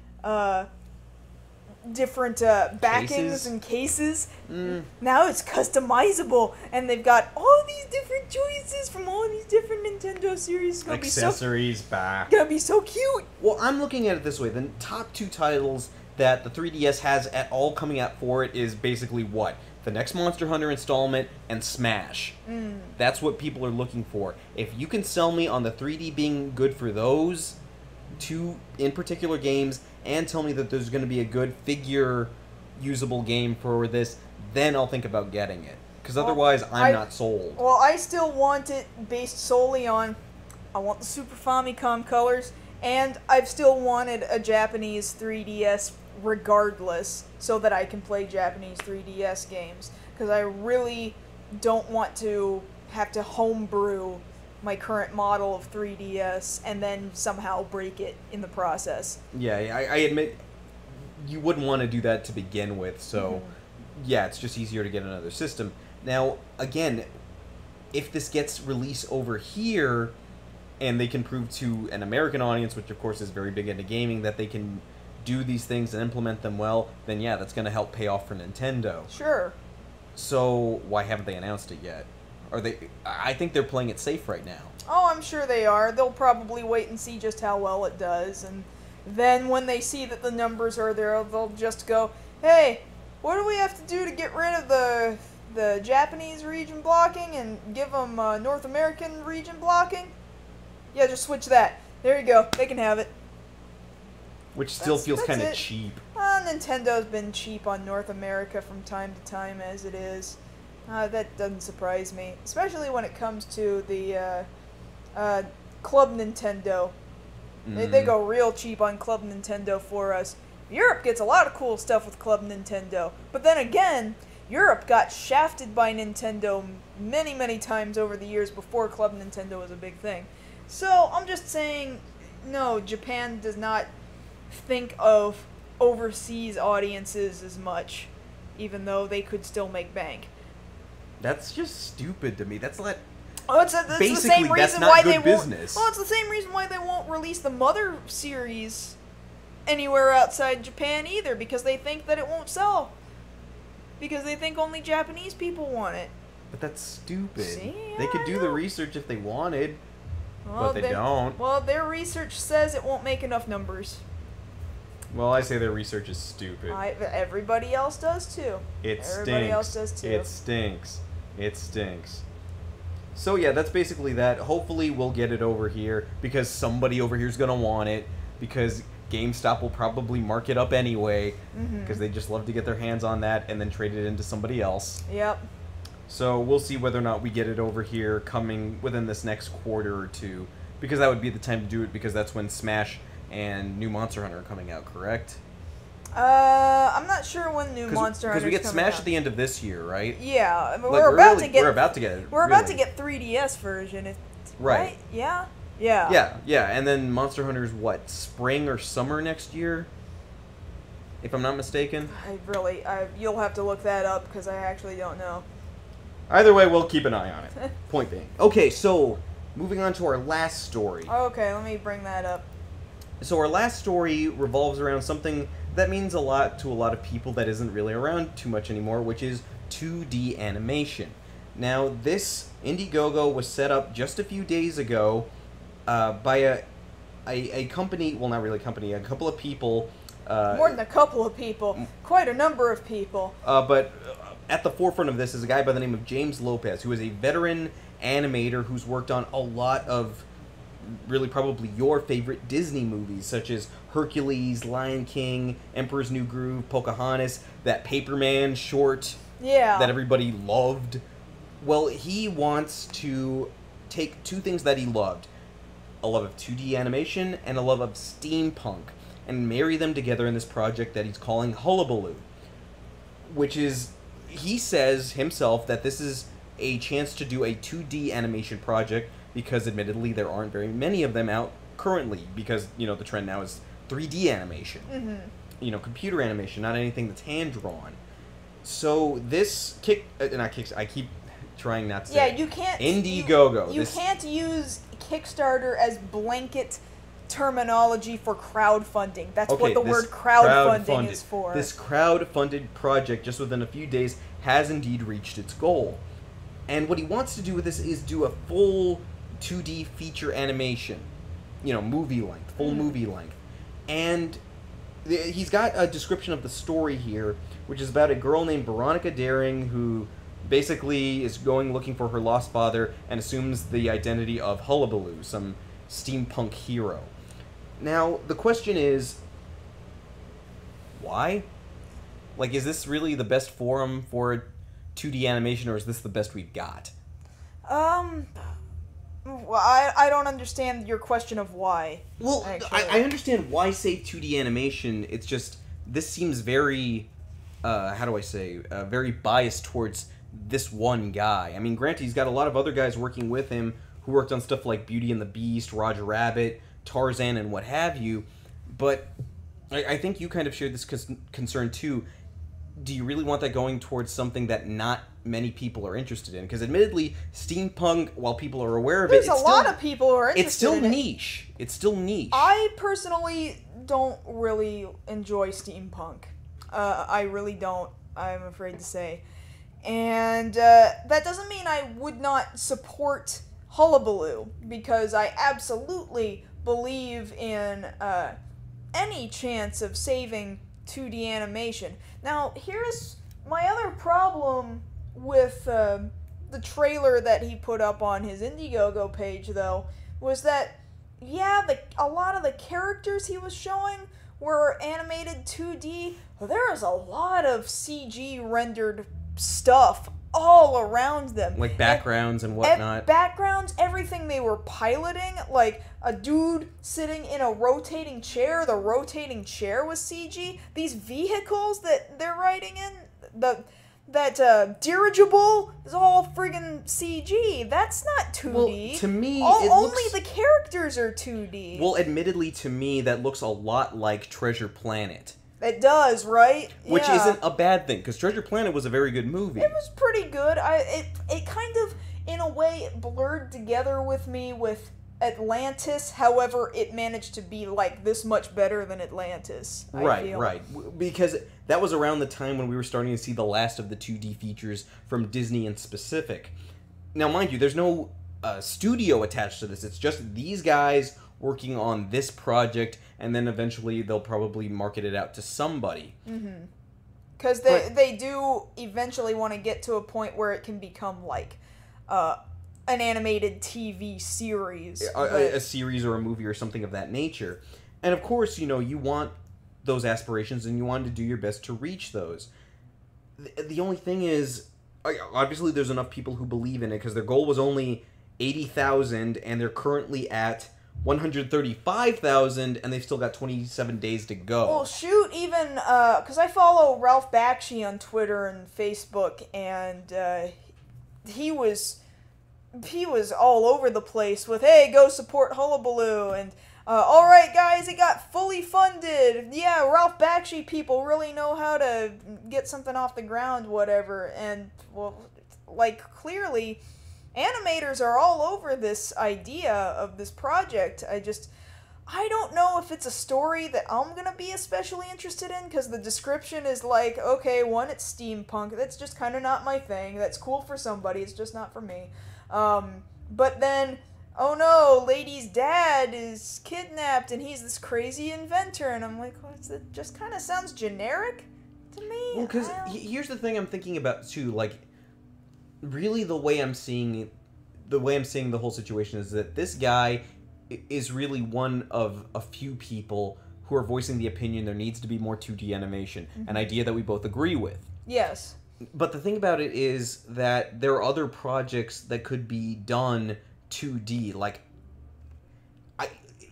S1: different backings and cases. Now it's customizable, and they've got all these different choices from all these different Nintendo series. It's gonna
S2: accessories back.
S1: Gonna be so cute.
S2: Well, I'm looking at it this way. The top two titles that the 3DS has at all coming out for it is basically what? The next Monster Hunter installment and Smash. That's what people are looking for. If you can sell me on the 3D being good for those two in particular games and tell me that there's going to be a good figure usable game for this, then I'll think about getting it. Because otherwise, I'm not sold.
S1: Well, I still want it based solely on, I want the Super Famicom colors, and I've still wanted a Japanese 3DS regardless, so that I can play Japanese 3DS games. Because I really don't want to have to homebrew my current model of 3DS and then somehow break it in the process.
S2: Yeah, I admit you wouldn't want to do that to begin with, so yeah, it's just easier to get another system. Now, again, if this gets released over here and they can prove to an American audience, which of course is very big into gaming, that they can do these things and implement them well, then yeah, that's going to help pay off for Nintendo.
S1: Sure.
S2: So why haven't they announced it yet? I think they're playing it safe right now.
S1: Oh, I'm sure they are. They'll probably wait and see just how well it does, and then when they see that the numbers are there, they'll just go, hey, what do we have to do to get rid of the Japanese region blocking and give them North American region blocking? Yeah, just switch that. There you go. They can have it.
S2: Which still feels kind of cheap.
S1: Nintendo's been cheap on North America from time to time as it is. That doesn't surprise me, especially when it comes to the Club Nintendo. They go real cheap on Club Nintendo for us. Europe gets a lot of cool stuff with Club Nintendo, but then again, Europe got shafted by Nintendo many, many times over the years before Club Nintendo was a big thing. So, I'm just saying, no, Japan does not think of overseas audiences as much, even though they could still make bank.
S2: That's just stupid to me. That's not...
S1: Oh, it's
S2: basically,
S1: the same reason
S2: that's not
S1: why
S2: good
S1: they
S2: business.
S1: won't. Well, it's the same reason why they won't release the Mother series anywhere outside Japan either, because they think that it won't sell. Because they think only Japanese people want it.
S2: But that's stupid.
S1: See?
S2: They could
S1: I
S2: do
S1: know.
S2: the research if they wanted,
S1: Well,
S2: but they don't.
S1: Well, their research says it won't make enough numbers.
S2: Well, I say their research is stupid.
S1: Everybody else does too. Everybody else does too.
S2: It stinks. It stinks. So yeah, that's basically that. Hopefully we'll get it over here, because somebody over here is going to want it, because GameStop will probably mark it up anyway, because they just love to get their hands on that and then trade it into somebody else.
S1: Yep.
S2: So we'll see whether or not we get it over here coming within this next quarter or two, because that would be the time to do it, because that's when Smash and New Monster Hunter are coming out, correct?
S1: I'm not sure when New Monster Hunter.
S2: Because we get Smash at the end of this year, right?
S1: Yeah,
S2: Like,
S1: we're about to get.
S2: We're about to get it.
S1: We're about to get 3DS version. Right? Yeah. Yeah.
S2: Yeah, and then Monster Hunter's what, spring or summer next year? If I'm not mistaken.
S1: You'll have to look that up because I actually don't know.
S2: Either way, we'll keep an eye on it. Point being. Okay, so moving on to our last story.
S1: Okay, let me bring that up.
S2: So our last story revolves around something that means a lot to a lot of people that isn't really around too much anymore, which is 2D animation. Now, this IndieGoGo was set up just a few days ago by a company, well, not really a company, a couple of people.
S1: More than a couple of people. Quite a number of people.
S2: But at the forefront of this is a guy by the name of James Lopez, who is a veteran animator who's worked on a lot of really probably your favorite Disney movies, such as Hercules, Lion King, Emperor's New Groove, Pocahontas, that Paperman short that everybody loved. Well, he wants to take two things that he loved, a love of 2D animation and a love of steampunk, and marry them together in this project that he's calling Hullabaloo, which is, he says himself that this is a chance to do a 2D animation project, because admittedly there aren't very many of them out currently, because, you know, the trend now is 3D animation. You know, computer animation, not anything that's hand-drawn. So this I keep trying not to say
S1: you can't...
S2: IndieGoGo.
S1: You can't use Kickstarter as blanket terminology for crowdfunding. That's what the word crowdfunding is for.
S2: This crowd-funded project, just within a few days, has indeed reached its goal. And what he wants to do with this is do a full 2D feature animation. You know, movie length, full movie length. And he's got a description of the story here, which is about a girl named Veronica Daring who basically is going looking for her lost father and assumes the identity of Hullabaloo, some steampunk hero. Now, the question is, why? Like, is this really the best forum for 2D animation, or is this the best we've got?
S1: Well, I don't understand your question of why.
S2: Well, I understand why say 2D animation. It's just, this seems very, how do I say, very biased towards this one guy. I mean, granted, he's got a lot of other guys working with him who worked on stuff like Beauty and the Beast, Roger Rabbit, Tarzan, and what have you, but I think you kind of shared this concern too. Do you really want that going towards something that not many people are interested in? Because admittedly, steampunk, while people are aware of
S1: There's a lot of people who are interested in it.
S2: It's still niche. It's still niche.
S1: I personally don't really enjoy steampunk. I really don't, I'm afraid to say. And that doesn't mean I would not support Hullabaloo, because I absolutely believe in any chance of saving 2D animation. Now, here's my other problem with the trailer that he put up on his IndieGoGo page, though, was that, a lot of the characters he was showing were animated 2D, there is a lot of CG rendered stuff all around them.
S2: Like backgrounds and whatnot.
S1: Backgrounds, everything they were piloting, like a dude sitting in a rotating chair, the rotating chair was CG. These vehicles that they're riding in, that dirigible is all friggin' CG. That's not 2D.
S2: Well, to me,
S1: only the characters are 2D.
S2: Well, admittedly, to me, that looks a lot like Treasure Planet.
S1: It does, right?
S2: Which
S1: yeah.
S2: isn't a bad thing, because Treasure Planet was a very good movie.
S1: It was pretty good. It kind of, in a way, blurred together with me with Atlantis. However, it managed to be, like, this much better than Atlantis, I feel.
S2: Right. Because that was around the time when we were starting to see the last of the 2D features from Disney in specific. Now, mind you, there's no studio attached to this. It's just these guys working on this project, and then eventually they'll probably market it out to somebody.
S1: Mm-hmm. Because they do eventually want to get to a point where it can become, like, an animated TV series.
S2: A series or a movie or something of that nature. And of course, you know, you want those aspirations and you want to do your best to reach those. The only thing is, obviously there's enough people who believe in it, because their goal was only 80,000 and they're currently at 135,000 and they've still got 27 days to go.
S1: Well, shoot, even, because I follow Ralph Bakshi on Twitter and Facebook, and he was all over the place with, hey, go support Hullabaloo, and alright guys, it got fully funded, yeah, Ralph Bakshi people really know how to get something off the ground, whatever, and, well, like, clearly, animators are all over this idea of this project. I don't know if it's a story that I'm gonna be especially interested in, because the description is like, okay, one, it's steampunk, that's just kind of not my thing, that's cool for somebody, it's just not for me. But then, oh no, lady's dad is kidnapped and he's this crazy inventor, and I'm like, it just kind of sounds generic to me.
S2: Well, because here's the thing I'm thinking about too, like, really the way I'm seeing the whole situation is that this guy is really one of a few people who are voicing the opinion there needs to be more 2D animation, an idea that we both agree with.
S1: Yes.
S2: But the thing about it is that there are other projects that could be done 2D. Like,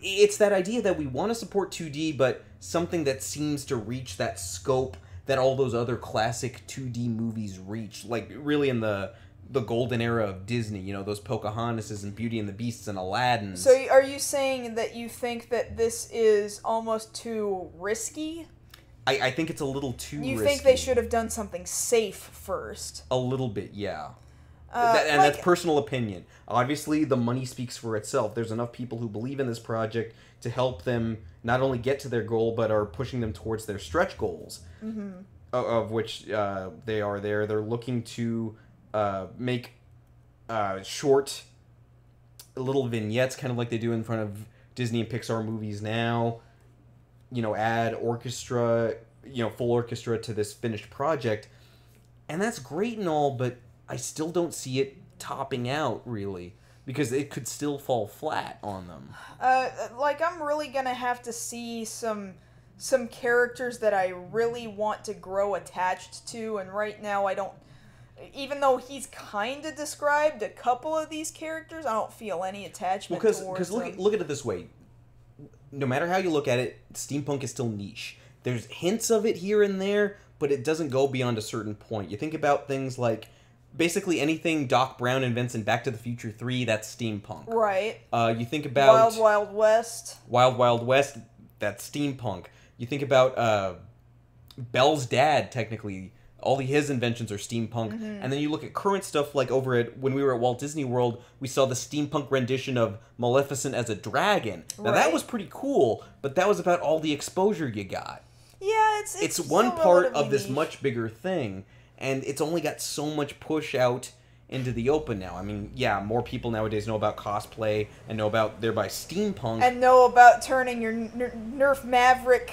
S2: it's that idea that we want to support 2D, but something that seems to reach that scope that all those other classic 2D movies reach. Like, really in the golden era of Disney, you know, those Pocahontases and Beauty and the Beasts and Aladdin.
S1: So are you saying that you think that this is almost too risky?
S2: I think it's a little too risky.
S1: You think they should have done something safe first?
S2: A little bit, yeah. And that's personal opinion. Obviously, the money speaks for itself. There's enough people who believe in this project to help them not only get to their goal, but are pushing them towards their stretch goals, of which they are there. They're looking to make short little vignettes, kind of like they do in front of Disney and Pixar movies now. You know, add orchestra, full orchestra to this finished project. And that's great and all, but I still don't see it topping out, really, because it could still fall flat on them.
S1: Like, I'm really gonna have to see some characters that I really want to grow attached to, and right now I don't. Even though he's kind of described a couple of these characters, I don't feel any attachment towards them.
S2: Because look at it this way. No matter how you look at it, steampunk is still niche. There's hints of it here and there, but it doesn't go beyond a certain point. You think about things like, basically anything Doc Brown invents in Back to the Future 3, that's steampunk.
S1: Right.
S2: You think about...
S1: Wild Wild West.
S2: Wild Wild West, that's steampunk. You think about Belle's dad, technically. All his inventions are steampunk. And then you look at current stuff, like when we were at Walt Disney World, we saw the steampunk rendition of Maleficent as a dragon. Now, that was pretty cool, but that was about all the exposure you got.
S1: Yeah,
S2: it's one part of this much bigger thing, and it's only got so much push out into the open now. I mean, yeah, more people nowadays know about cosplay and know about, thereby, steampunk.
S1: And know about turning your Nerf Maverick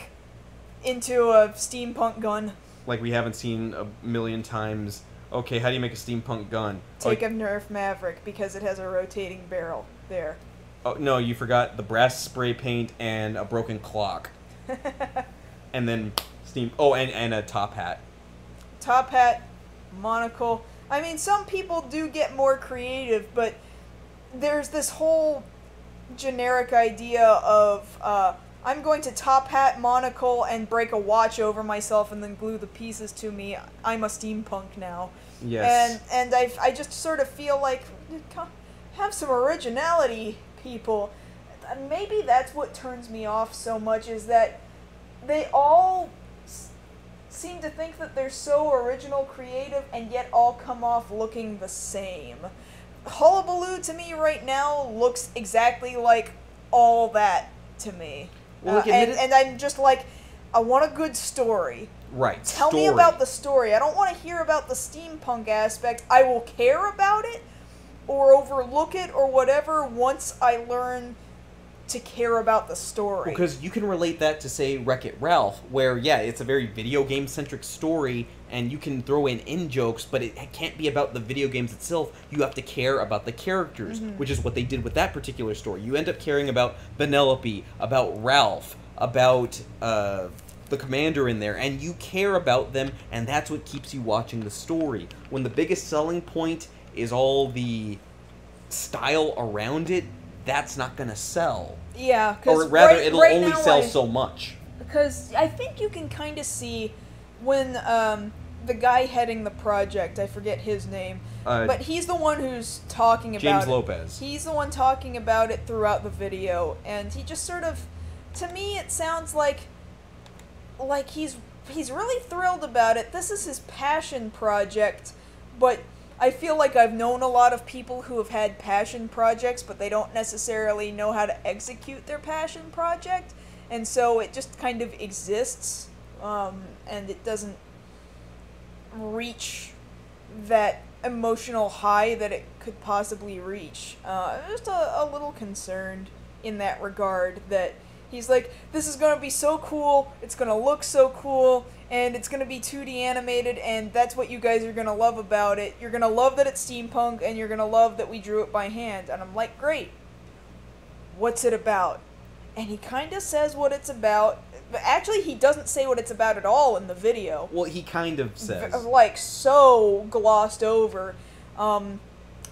S1: into a steampunk gun.
S2: Like we haven't seen a million times. Okay, how do you make a steampunk gun?
S1: Take a Nerf Maverick, because it has a rotating barrel. There.
S2: Oh, no, you forgot the brass spray paint and a broken clock. And then steam. Oh, and a top hat.
S1: Top hat, monocle. I mean, some people do get more creative, but there's this whole generic idea of I'm going to top hat, monocle, and break a watch over myself and then glue the pieces to me. I'm a steampunk now.
S2: Yes.
S1: And I just sort of feel like, have some originality, people. Maybe that's what turns me off so much, is that they all seem to think that they're so original, creative, and yet all come off looking the same. Hullabaloo to me right now looks exactly like all that to me.
S2: Well,
S1: and I'm just like, I want a good story.
S2: Right.
S1: Tell me about the story. I don't want to hear about the steampunk aspect. I will care about it or overlook it or whatever once I learn to care about the story.
S2: Because you can relate that to, say, Wreck-It Ralph, where, yeah, it's a very video game-centric story, and you can throw in jokes, but it can't be about the video games itself. You have to care about the characters, which is what they did with that particular story. You end up caring about Penelope, about Ralph, about the commander in there, and you care about them, and that's what keeps you watching the story. When the biggest selling point is all the style around it, that's not going to sell.
S1: Yeah,
S2: or rather, it'll only sell so much.
S1: Because I think you can kind of see when the guy heading the project, I forget his name, but he's the one who's talking about
S2: James
S1: it.
S2: Lopez.
S1: He's the one talking about it throughout the video, and he just sort of, to me, it sounds like he's really thrilled about it. This is his passion project, but I feel like I've known a lot of people who have had passion projects, but they don't necessarily know how to execute their passion project, and so it just kind of exists, and it doesn't reach that emotional high that it could possibly reach. I'm just a little concerned in that regard, that he's like, this is going to be so cool, it's going to look so cool, and it's going to be 2D animated, and that's what you guys are going to love about it. You're going to love that it's steampunk, and you're going to love that we drew it by hand. And I'm like, great. What's it about? And he kind of says what it's about. But actually, he doesn't say what it's about at all in the video.
S2: Well, he kind of says.
S1: Like, so glossed over. And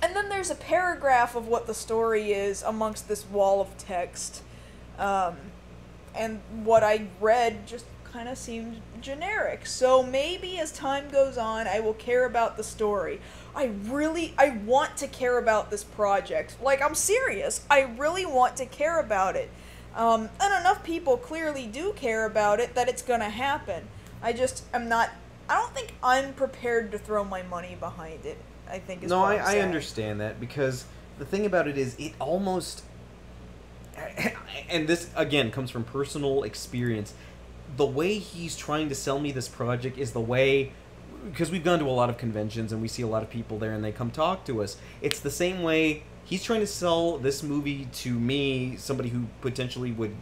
S1: then there's a paragraph of what the story is amongst this wall of text. And what I read just kind of seemed generic. So maybe as time goes on, I will care about the story. I want to care about this project. Like, I'm serious. I really want to care about it. And enough people clearly do care about it that it's gonna happen. I don't think I'm prepared to throw my money behind it, I think is what I'm saying.
S2: I understand that, because the thing about it is, it almost, and this, again, comes from personal experience, the way he's trying to sell me this project is the way, because we've gone to a lot of conventions and we see a lot of people there and they come talk to us, it's the same way he's trying to sell this movie to me, somebody who potentially would,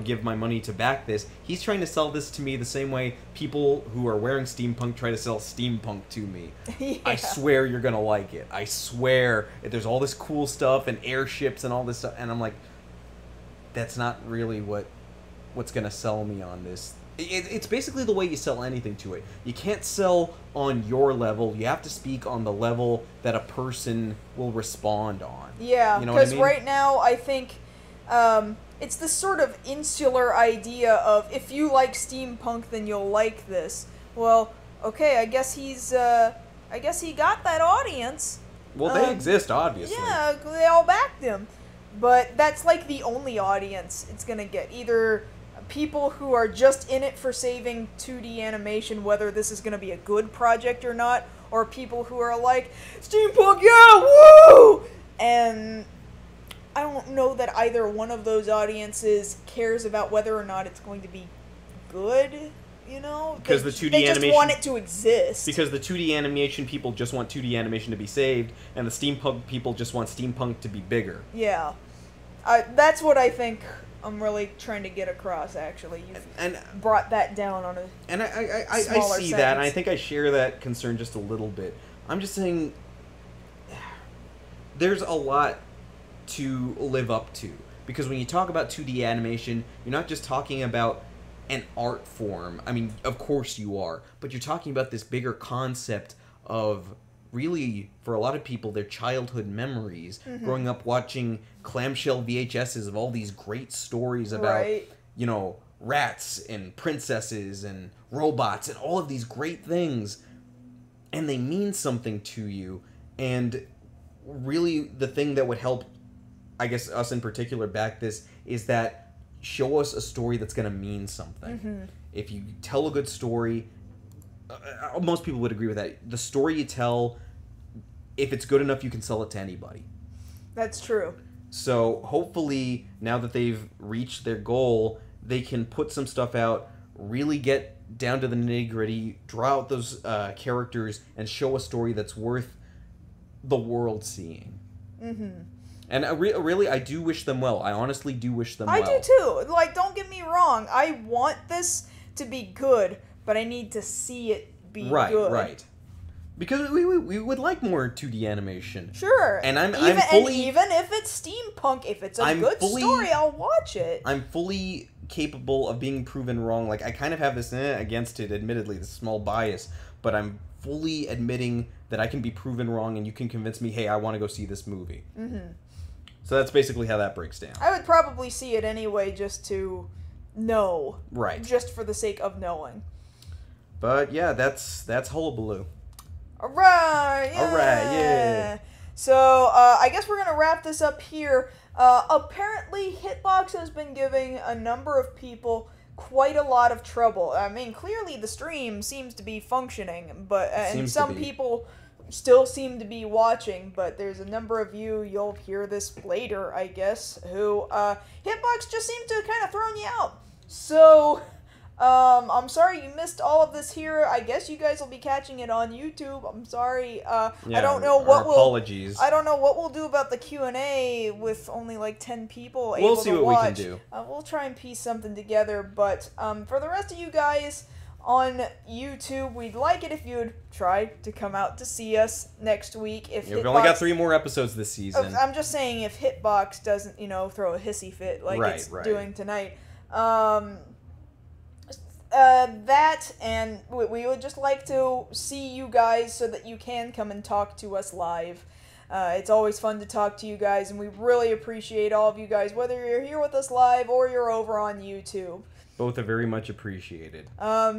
S2: give my money to back this. He's trying to sell this to me the same way people who are wearing steampunk try to sell steampunk to me. Yeah. I swear you're gonna like it. I swear. There's all this cool stuff and airships and all this stuff, and I'm like, that's not really what's gonna sell me on this. It's basically the way you sell anything to it. You can't sell on your level. You have to speak on the level that a person will respond on.
S1: Yeah,
S2: you know what I
S1: because
S2: mean?
S1: Right now I think it's this sort of insular idea of, if you like steampunk, then you'll like this. Well, okay, I guess he got that audience.
S2: Well, they exist, obviously.
S1: Yeah, they all backed him. But that's like the only audience it's gonna get. Either people who are just in it for saving 2D animation, whether this is gonna be a good project or not, or people who are like, steampunk, yeah, woo! And I don't know that either one of those audiences cares about whether or not it's going to be good,
S2: Because the 2D
S1: they
S2: animation,
S1: just want it to exist.
S2: Because the 2D animation people just want 2D animation to be saved, and the steampunk people just want steampunk to be bigger.
S1: Yeah. That's what I think I'm really trying to get across, actually. You've brought that down on a
S2: And I see
S1: sense.
S2: that, and I think I share that concern just a little bit. I'm just saying, there's a lot to live up to. Because when you talk about 2D animation, you're not just talking about an art form. I mean, of course you are, but you're talking about this bigger concept of really, for a lot of people, their childhood memories, growing up watching clamshell VHSs of all these great stories about, you know, rats and princesses and robots and all of these great things, and they mean something to you. And really, the thing that would help, I guess, us in particular back this is that show us a story that's going to mean something. If you tell a good story, most people would agree with that. The story you tell, if it's good enough, you can sell it to anybody.
S1: That's true.
S2: So hopefully, now that they've reached their goal, they can put some stuff out, really get down to the nitty-gritty, draw out those characters, and show a story that's worth the world seeing. And really, I do wish them well. I honestly do wish them well.
S1: I do too. Like, don't get me wrong. I want this to be good, but I need to see it be good.
S2: Right. Because we would like more 2D animation.
S1: Sure.
S2: And I'm
S1: even
S2: fully...
S1: even if it's steampunk, if it's a good story, I'll watch it.
S2: I'm fully capable of being proven wrong. Like, I kind of have this against it, admittedly, this small bias, but I'm fully admitting that I can be proven wrong and you can convince me, hey, I want to go see this movie. So that's basically how that breaks down.
S1: I would probably see it anyway just to know.
S2: Right.
S1: Just for the sake of knowing.
S2: But yeah, that's Hullabaloo.
S1: Alright! Yeah.
S2: Alright, yeah.
S1: So, I guess we're gonna wrap this up here. Apparently, Hitbox has been giving a number of people quite a lot of trouble. I mean, clearly the stream seems to be functioning, but and some people still seem to be watching, but there's a number of you'll hear this later, I guess, who, Hitbox just seemed to kind of thrown you out. So, I'm sorry you missed all of this here. I guess you guys will be catching it on YouTube. I'm sorry.
S2: Yeah,
S1: I don't know what
S2: apologies.
S1: I don't know what we'll do about the Q&A with only like 10 people able to watch.
S2: We'll see what we can do.
S1: We'll try and piece something together, but for the rest of you guys on YouTube, we'd like it if you'd try to come out to see us next week.
S2: We've only got 3 more episodes this season.
S1: I'm just saying, if Hitbox doesn't, throw a hissy fit like it's doing tonight. That, and we would just like to see you guys so that you can come and talk to us live. It's always fun to talk to you guys, and we really appreciate all of you guys, whether you're here with us live or you're over on YouTube.
S2: Both are very much appreciated.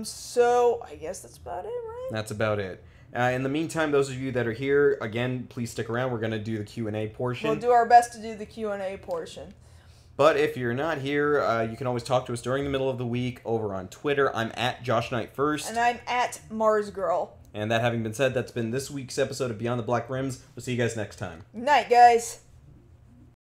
S1: So I guess that's about it, right?
S2: That's about it. In the meantime, those of you that are here, again, please stick around. We're going to do the Q&A portion.
S1: We'll do our best to do the Q&A portion.
S2: But if you're not here, you can always talk to us during the middle of the week over on Twitter. I'm at JoshKnight1st.
S1: And I'm at MarsGirl.
S2: And that having been said, that's been this week's episode of Beyond the Black Rims. We'll see you guys next time.
S1: Night, guys.